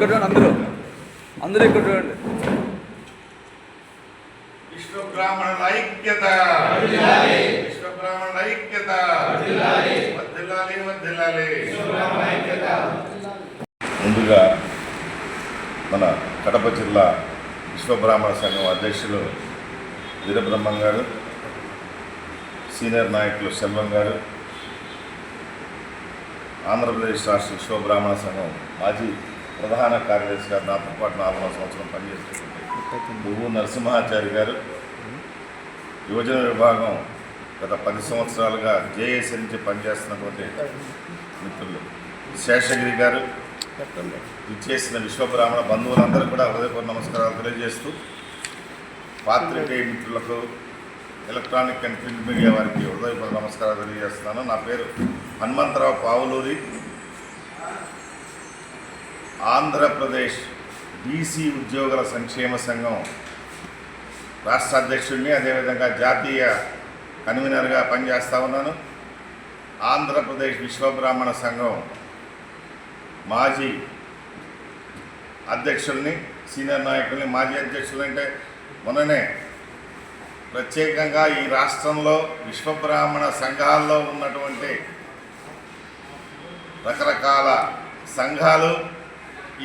ఇక్కడ అందరూ ఇక్కడ చూడండి. విశ్వబ్రాహ్మణుల ఐక్యత, విశ్వబ్రాహ్మణుల ఐక్యత, వర్ధిల్లాలి వర్ధిల్లాలి. ముందుగా మన కడప జిల్లా విశ్వబ్రాహ్మణ సంఘం అధ్యక్షులు వీరబ్రహ్మం గారు, సీనియర్ నాయకులు సెల్వం గారు, ఆంధ్రప్రదేశ్ రాష్ట్ర విశ్వబ్రాహ్మణ సంఘం మాజీ ప్రధాన కార్యదర్శిగా నాతో పాటు 4వ సంవత్సరం పనిచేస్తున్నటువంటి నువ్వు నరసింహాచారి గారు, యువజన విభాగం గత 10 సంవత్సరాలుగా జేఏసీ నుంచి పనిచేస్తున్నటువంటి మిత్రులు శేషగిరి గారు, ఇచ్చేసిన విశ్వబ్రాహ్మణ బంధువులందరూ కూడా హృదయపూర్వక నమస్కారాలు తెలియజేస్తూ, పాత్రికేయ మిత్రులకు, ఎలక్ట్రానిక్ అండ్ ప్రింట్ మీడియా వారికి హృదయపూర్వక నమస్కారాలు తెలియజేస్తున్నాను. నా పేరు హనుమంతరావు పావులూరి. ఆంధ్రప్రదేశ్ బీసీ ఉద్యోగుల సంక్షేమ సంఘం రాష్ట్ర అధ్యక్షుడిని, అదేవిధంగా జాతీయ కన్వీనర్గా పనిచేస్తూ ఉన్నాను. ఆంధ్రప్రదేశ్ విశ్వబ్రాహ్మణ సంఘం మాజీ అధ్యక్షుల్ని, సీనియర్ నాయకుల్ని. మాజీ అధ్యక్షులు అంటే మొన్ననే ప్రత్యేకంగా ఈ రాష్ట్రంలో విశ్వబ్రాహ్మణ సంఘాల్లో ఉన్నటువంటి రకరకాల సంఘాలు,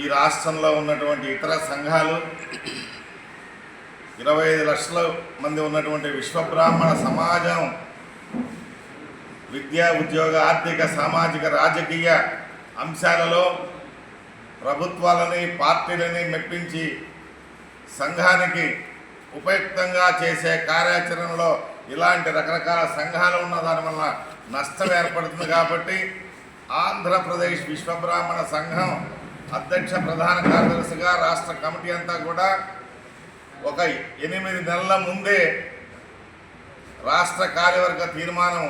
ఈ రాష్ట్రంలో ఉన్నటువంటి ఇతర సంఘాలు, 25 లక్షల మంది ఉన్నటువంటి విశ్వబ్రాహ్మణ సమాజం విద్యా, ఉద్యోగ, ఆర్థిక, సామాజిక, రాజకీయ అంశాలలో ప్రభుత్వాలని, పార్టీలని మెప్పించి సంఘానికి ఉపయుక్తంగా చేసే కార్యాచరణలో ఇలాంటి రకరకాల సంఘాలు ఉన్న దానివల్ల నష్టం ఏర్పడుతుంది. కాబట్టి ఆంధ్రప్రదేశ్ విశ్వబ్రాహ్మణ సంఘం అధ్యక్ష ప్రధాన కార్యదర్శిగా రాష్ట్ర కమిటీ అంతా కూడా ఒక 8 నెలల ముందే రాష్ట్ర కార్యవర్గ తీర్మానం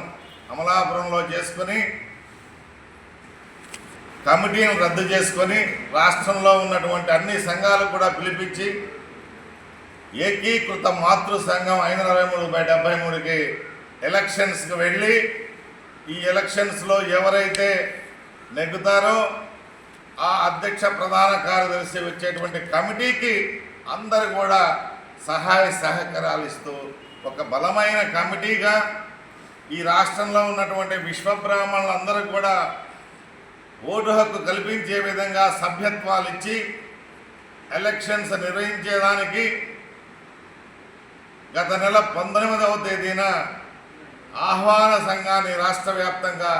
అమలాపురంలో చేసుకొని కమిటీని రద్దు చేసుకొని రాష్ట్రంలో ఉన్నటువంటి అన్ని సంఘాలు కూడా పిలిపించి ఏకీకృత మాతృ సంఘం 523/73కి ఎలక్షన్స్కి వెళ్ళి, ఈ ఎలక్షన్స్లో ఎవరైతే నెగ్గుతారో ఆ అధ్యక్ష ప్రధాన కార్యదర్శి వచ్చేటువంటి కమిటీకి అందరూ కూడా సహాయ సహకారాలు ఇస్తూ ఒక బలమైన కమిటీగా ఈ రాష్ట్రంలో ఉన్నటువంటి విశ్వబ్రాహ్మణులందరూ కూడా ఓటు హక్కు కల్పించే విధంగా సభ్యత్వాలు ఇచ్చి ఎలక్షన్స్ నిర్వహించేదానికి గత నెల 19వ తేదీన ఆహ్వాన సంఘాన్ని రాష్ట్ర వ్యాప్తంగా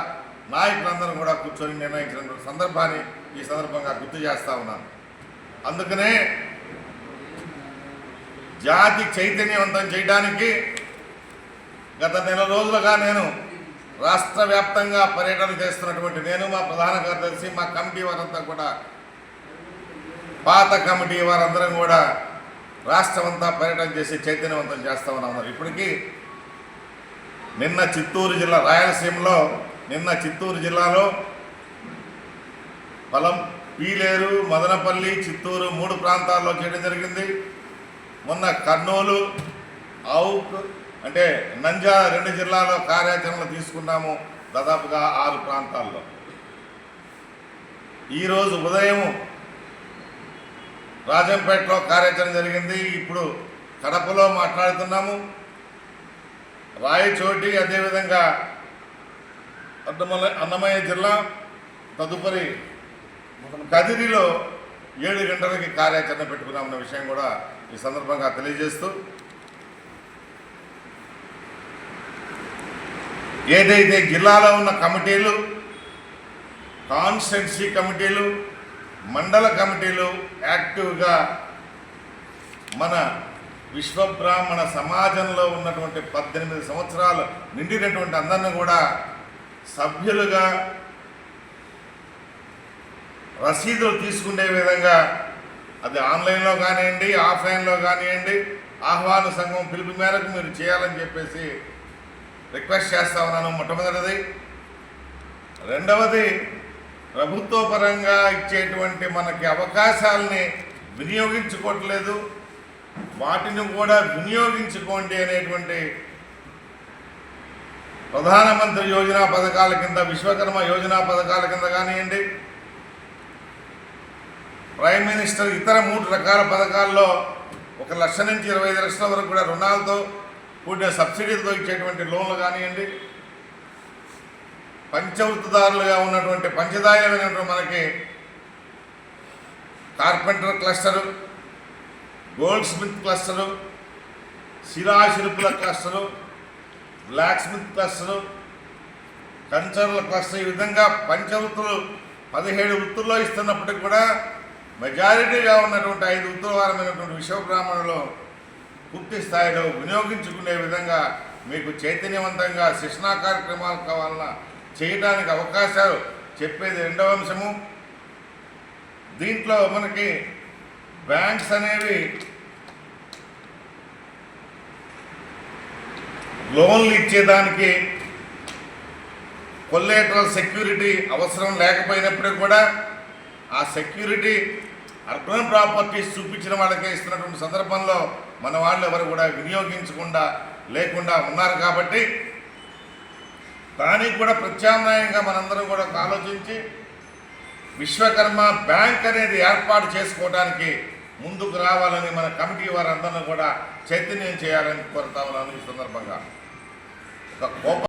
నాయకులందరూ కూడా కూర్చొని నిర్ణయించిన సందర్భాన్ని ఈ సందర్భంగా గుర్తు చేస్తూ ఉన్నాను. అందుకనే జాతి చైతన్యవంతం చేయడానికి గత నెల రోజులుగా నేను రాష్ట్ర వ్యాప్తంగా పర్యటన చేస్తున్నటువంటి నేను, మా ప్రధాన కార్యదర్శి, మా కమిటీ వారంతా కూడా, పాత కమిటీ వారందరం కూడా రాష్ట్రమంతా పర్యటన చేసి చైతన్యవంతం చేస్తూ ఉన్నారు. ఇప్పటికీ నిన్న చిత్తూరు జిల్లా, రాయలసీమలో నిన్న చిత్తూరు జిల్లాలో పీలేరు, మదనపల్లి, చిత్తూరు 3 ప్రాంతాల్లో చేయడం జరిగింది. మొన్న కర్నూలు, ఔక్ అంటే నంద్యాల 2 జిల్లాలో కార్యాచరణలు తీసుకున్నాము, దాదాపుగా 6 ప్రాంతాల్లో. ఈరోజు ఉదయం రాజంపేటలో కార్యాచరణ జరిగింది. ఇప్పుడు కడపలో మాట్లాడుతున్నాము. రాయచోటి, అదేవిధంగా అన్నమయ్య జిల్లా, తదుపరి కదిరిలో 7 గంటలకి కార్యాచరణ పెట్టుకున్నామన్న విషయం కూడా ఈ సందర్భంగా తెలియజేస్తూ, ఏదైతే జిల్లాలో ఉన్న కమిటీలు, కాన్స్టిట్యున్సీ కమిటీలు, మండల కమిటీలు యాక్టివ్గా మన విశ్వబ్రాహ్మణ సమాజంలో ఉన్నటువంటి 18 సంవత్సరాలు నిండినటువంటి అందరిని కూడా సభ్యులుగా రసీదులు తీసుకునే విధంగా, అది ఆన్లైన్లో కానివ్వండి, ఆఫ్లైన్లో కానివ్వండి, ఆహ్వాన సంఘం పిలుపు మేరకు మీరు చేయాలని చెప్పేసి రిక్వెస్ట్ చేస్తా ఉన్నాను. మొట్టమొదటిది. రెండవది, ప్రభుత్వ పరంగా ఇచ్చేటువంటి మనకి అవకాశాలని వినియోగించుకోవట్లేదు, వాటిని కూడా వినియోగించుకోండి అనేటువంటి ప్రధానమంత్రి యోజన పథకాల కింద, విశ్వకర్మ యోజన పథకాల కింద కానివ్వండి, ప్రైమ్ మినిస్టర్ ఇతర 3 రకాల పథకాల్లో 1 లక్ష నుంచి 25 లక్షల వరకు కూడా రుణాలతో కూడిన సబ్సిడీలతో ఇచ్చేటువంటి లోన్లు కానివ్వండి, పంచవృత్తిదారులుగా ఉన్నటువంటి పంచదాయమైనటువంటి మనకి carpenter cluster, goldsmith cluster, శిలాశిల్పుల క్లస్టరు, బ్లాక్ స్మిత్ క్లస్టరు, కంచర్ల క్లస్టర్, ఈ విధంగా పంచవృత్తులు 17 వృత్తుల్లో ఇస్తున్నప్పటికీ కూడా మెజారిటీగా ఉన్నటువంటి 5 వృత్తుల వారమైనటువంటి విశ్వబ్రాహ్మణులు పూర్తి స్థాయిలో వినియోగించుకునే విధంగా మీకు చైతన్యవంతంగా శిక్షణా కార్యక్రమాలు కావాలన్నా చేయడానికి అవకాశాలు చెప్పేది 2వ అంశము. దీంట్లో మనకి బ్యాంక్స్ అనేవి లోన్లు ఇచ్చేదానికి కొల్లేటరల్ సెక్యూరిటీ అవసరం లేకపోయినప్పటికీ కూడా ఆ సెక్యూరిటీ అర్బన్ ప్రాపర్టీస్ చూపించిన వాళ్ళకే ఇస్తున్నటువంటి సందర్భంలో మన వాళ్ళు ఎవరు కూడా వినియోగించకుండా లేకుండా ఉన్నారు. కాబట్టి దానికి కూడా ప్రత్యామ్నాయంగా మనందరం కూడా ఆలోచించి విశ్వకర్మ బ్యాంక్ అనేది ఏర్పాటు చేసుకోవడానికి ముందుకు రావాలని మన కమిటీ వారందరినీ కూడా చైతన్యం చేయాలని కోరుతా ఉన్నాను. ఈ సందర్భంగా ఒక